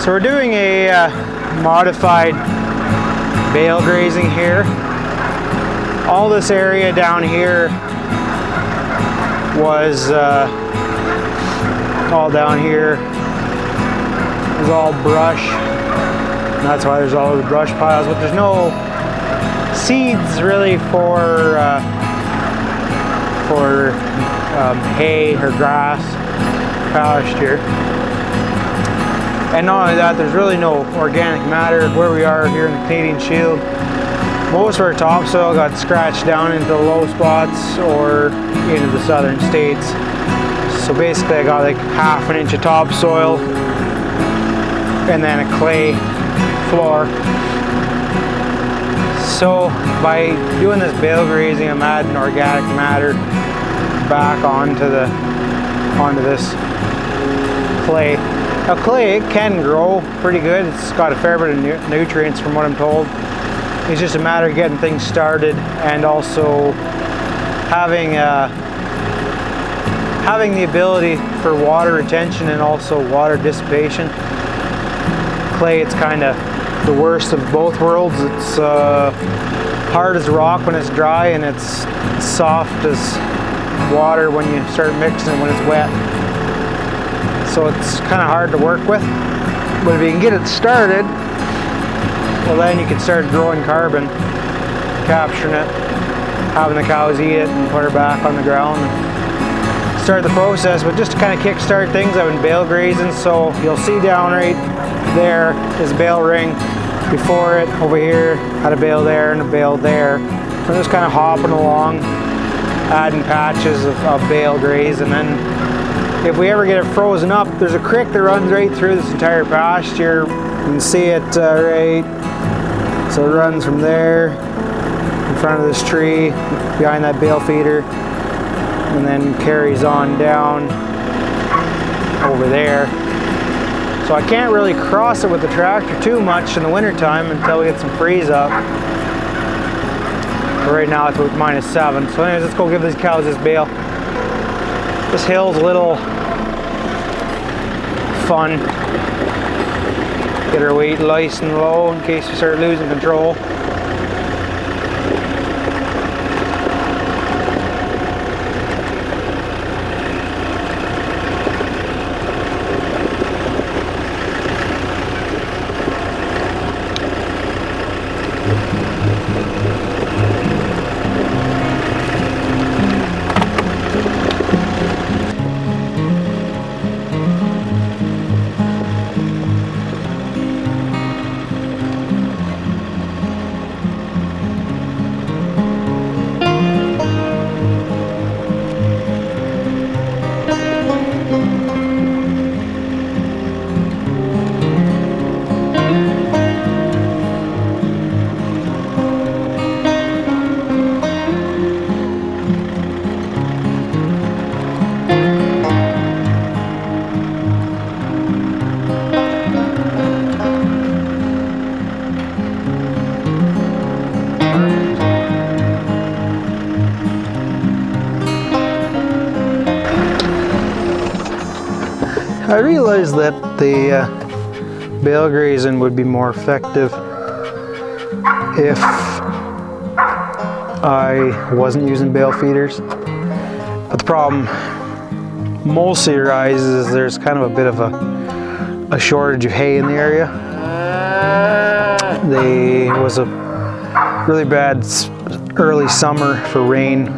So we're doing a modified bale grazing here. All this area down here was all down here is all brush. And that's why there's all the brush piles, but there's no seeds really for hay or grass pasture. And not only that, there's really no organic matter where we are here in the Canadian Shield. Most of our topsoil got scratched down into the low spots or into the southern states. So basically I got like 1/2 inch of topsoil and then a clay floor. So by doing this bale grazing, I'm adding organic matter back onto this clay. Now clay, it can grow pretty good. It's got a fair bit of nutrients from what I'm told. It's just a matter of getting things started and also having the ability for water retention and also water dissipation. Clay, it's kind of the worst of both worlds. It's hard as rock when it's dry, and it's soft as water when you start mixing it when it's wet. So it's kind of hard to work with. But if you can get it started, well then you can start growing carbon, capturing it, having the cows eat it and put her back on the ground and start the process. But just to kind of kickstart things, I've been bale grazing, so you'll see down right there is a bale ring. Before it, over here, had a bale there and a bale there. So I'm just kind of hopping along, adding patches of bale graze, and then if we ever get it frozen up, there's a creek that runs right through this entire pasture. You can see it right, so it runs from there, in front of this tree, behind that bale feeder, and then carries on down over there. So I can't really cross it with the tractor too much in the wintertime until we get some freeze up. But right now it's about -7. So anyways, let's go give these cows this bale. This hill's a little fun. Get her weight nice and low in case we start losing control. I realized that the bale grazing would be more effective if I wasn't using bale feeders. But the problem mostly arises is there's kind of a bit of a shortage of hay in the area. There was a really bad early summer for rain.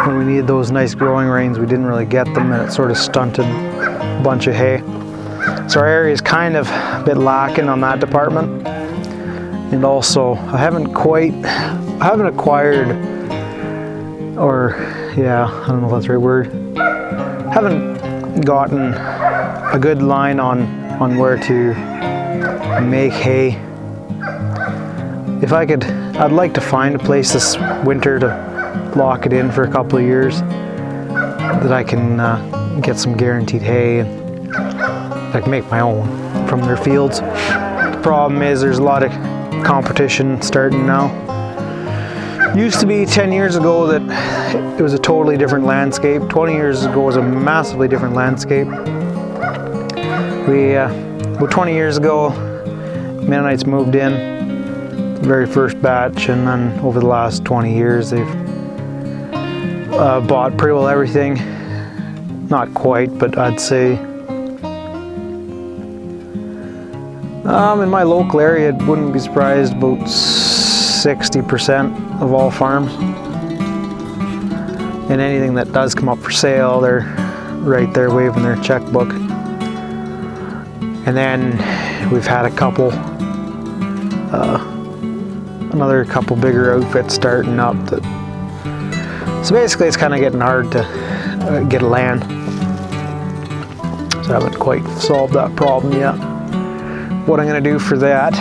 When we needed those nice growing rains, we didn't really get them, and it sort of stunted a bunch of hay. So our area is kind of a bit lacking on that department. And also, I haven't acquired, or yeah, I don't know if that's the right word. Haven't gotten a good line on where to make hay. If I could, I'd like to find a place this winter to lock it in for a couple of years that I can get some guaranteed hay and I can make my own from their fields. The problem is there's a lot of competition starting now. Used to be 10 years ago that it was a totally different landscape. 20 years ago was a massively different landscape. We About 20 years ago, Mennonites moved in, the very first batch, and then over the last 20 years they've bought pretty well everything. Not quite, but I'd say in my local area, I wouldn't be surprised, about 60% of all farms. And anything that does come up for sale, they're right there waving their checkbook. And then we've had a couple, another couple bigger outfits starting up. So basically it's kind of getting hard to get land. So I haven't quite solved that problem yet. What I'm going to do for that,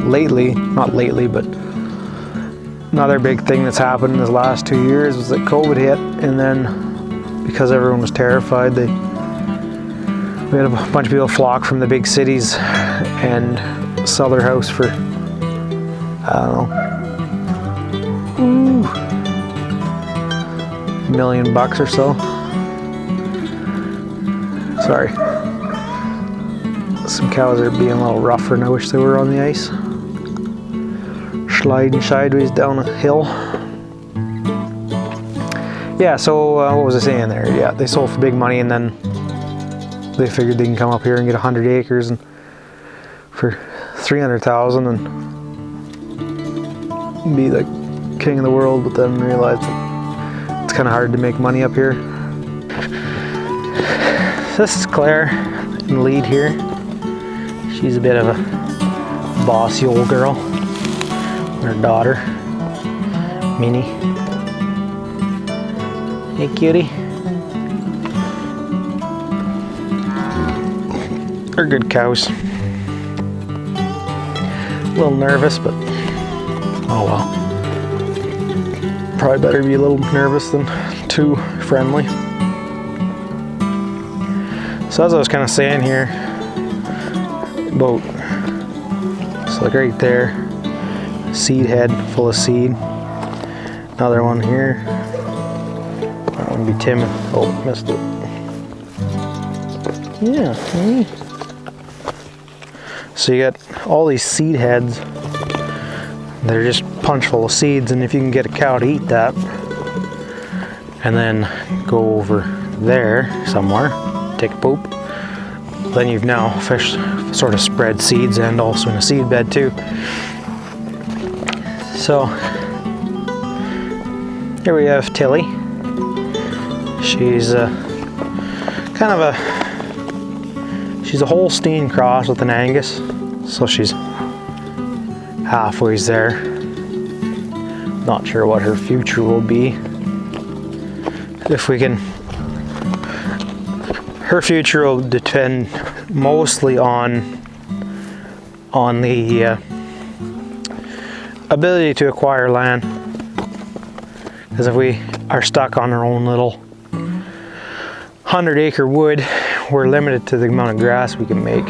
lately, not lately, but another big thing that's happened in the last 2 years was that COVID hit, and then because everyone was terrified, we had a bunch of people flock from the big cities and sell their house for, I don't know, $1 million or so. Sorry. Some cows are being a little rougher and I wish they were on the ice. Sliding sideways down a hill. Yeah, so what was I saying there? Yeah, they sold for big money, and then they figured they can come up here and get 100 acres and for $300,000 and be the king of the world, but then realized that it's kind of hard to make money up here. This is Claire in the lead here. She's a bit of a bossy old girl. Her daughter, Minnie. Hey, cutie. They're good cows. A little nervous, but oh well. Probably better be a little nervous than too friendly. So as I was kind of saying here, about, so like right there, seed head full of seed. Another one here. That one would be Tim. Oh, missed it. Yeah. So you got all these seed heads. They're just punch full of seeds, and if you can get a cow to eat that, and then go over there somewhere, take a poop, then you've now sort of spread seeds and also in a seed bed too. So here we have Tilly. She's she's a Holstein cross with an Angus, so she's halfway there. Not sure what her future will be. If we can, her future will depend mostly on the ability to acquire land. Because if we are stuck on our own little 100-acre wood, we're limited to the amount of grass we can make.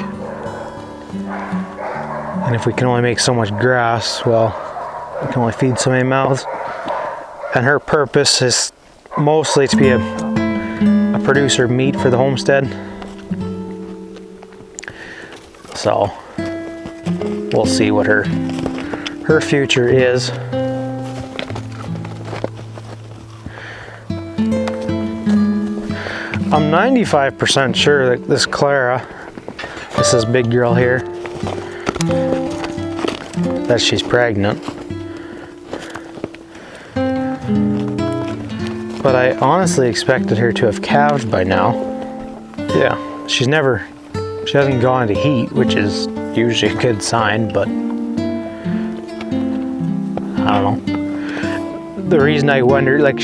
And if we can only make so much grass, well, we can only feed so many mouths. And her purpose is mostly to be a producer of meat for the homestead. So we'll see what her future is. I'm 95% sure that this Clara, this is big girl here, that she's pregnant. But I honestly expected her to have calved by now. Yeah, she hasn't gone into heat, which is usually a good sign, but I don't know. The reason I wondered, like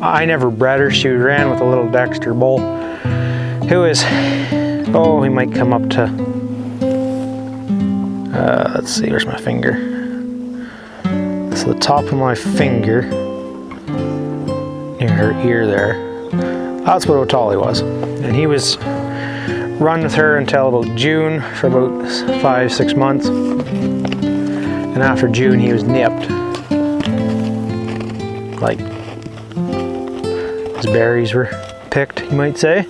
I never bred her. She ran with a little Dexter bull who is, oh, he might come up to, let's see, where's my finger? So the top of my finger, near her ear there, that's what Otali was. And he was run with her until about June for about 5-6 months. And after June, he was nipped. Like, his berries were picked, you might say.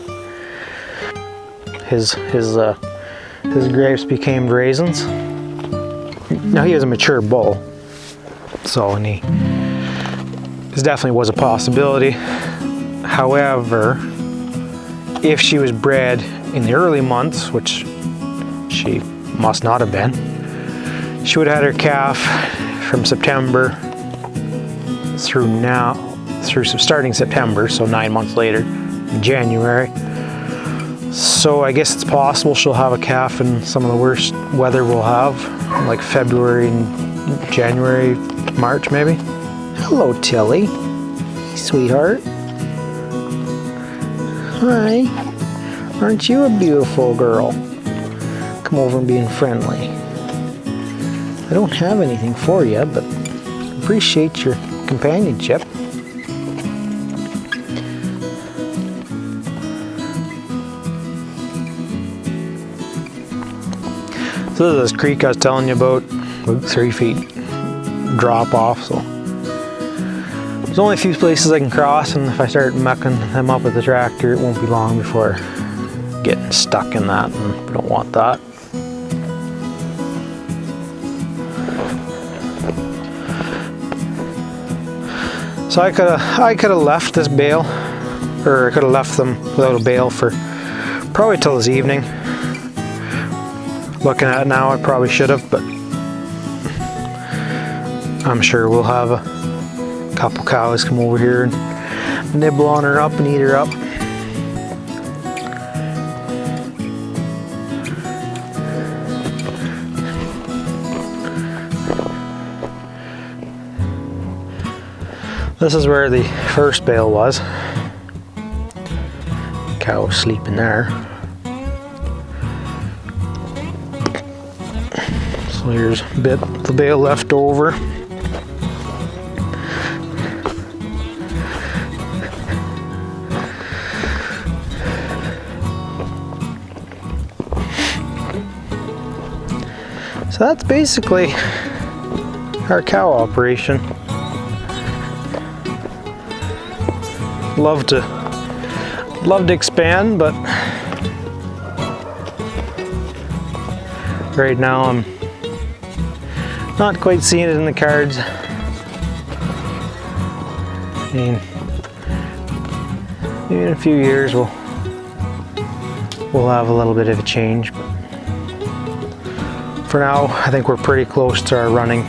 his grapes became raisins. Now he was a mature bull, so and this definitely was a possibility. However, if she was bred in the early months, which she must not have been, she would have had her calf from September through starting September, so 9 months later, in January. So I guess it's possible she'll have a calf in some of the worst weather we'll have, like February and January, March maybe. Hello, Tilly. Hey, sweetheart. Hi. Aren't you a beautiful girl? Come over and being friendly. I don't have anything for you, but appreciate your companionship. So this is this creek I was telling you about 3 feet drop off, so there's only a few places I can cross, and if I start mucking them up with the tractor, it won't be long before getting stuck in that, and we don't want that. So I could have left this bale, or I could have left them without a bale for probably till this evening. Looking at it now, I probably should have, but I'm sure we'll have a couple cows come over here and nibble on her up and eat her up. This is where the first bale was. Cow sleeping there. So here's a bit of the bale left over. So that's basically our cow operation. Love to expand, but right now I'm not quite seeing it in the cards. I mean, maybe in a few years we'll have a little bit of a change, but for now I think we're pretty close to our running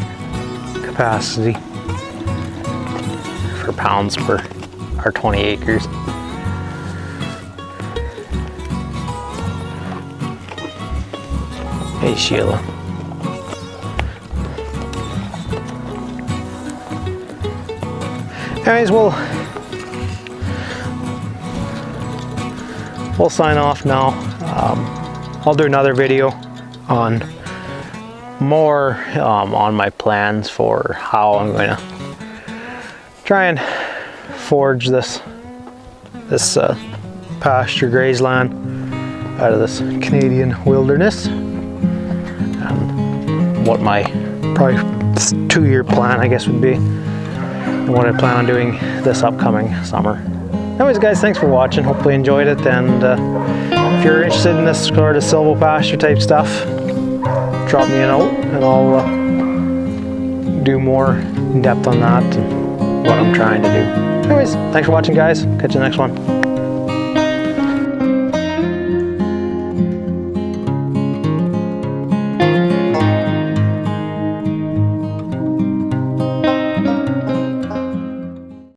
capacity for pounds per our 20 acres. Hey Sheila. Anyways, we'll sign off now. I'll do another video on more on my plans for how I'm going to try and forage this pasture graze land out of this Canadian wilderness, and what my probably 2-year plan I guess would be, and what I plan on doing this upcoming summer. Anyways guys, thanks for watching, hopefully you enjoyed it, and if you're interested in this sort of silvopasture type stuff, drop me a note and I'll do more in depth on that and what I'm trying to do. Anyways, thanks for watching guys, catch you in the next one.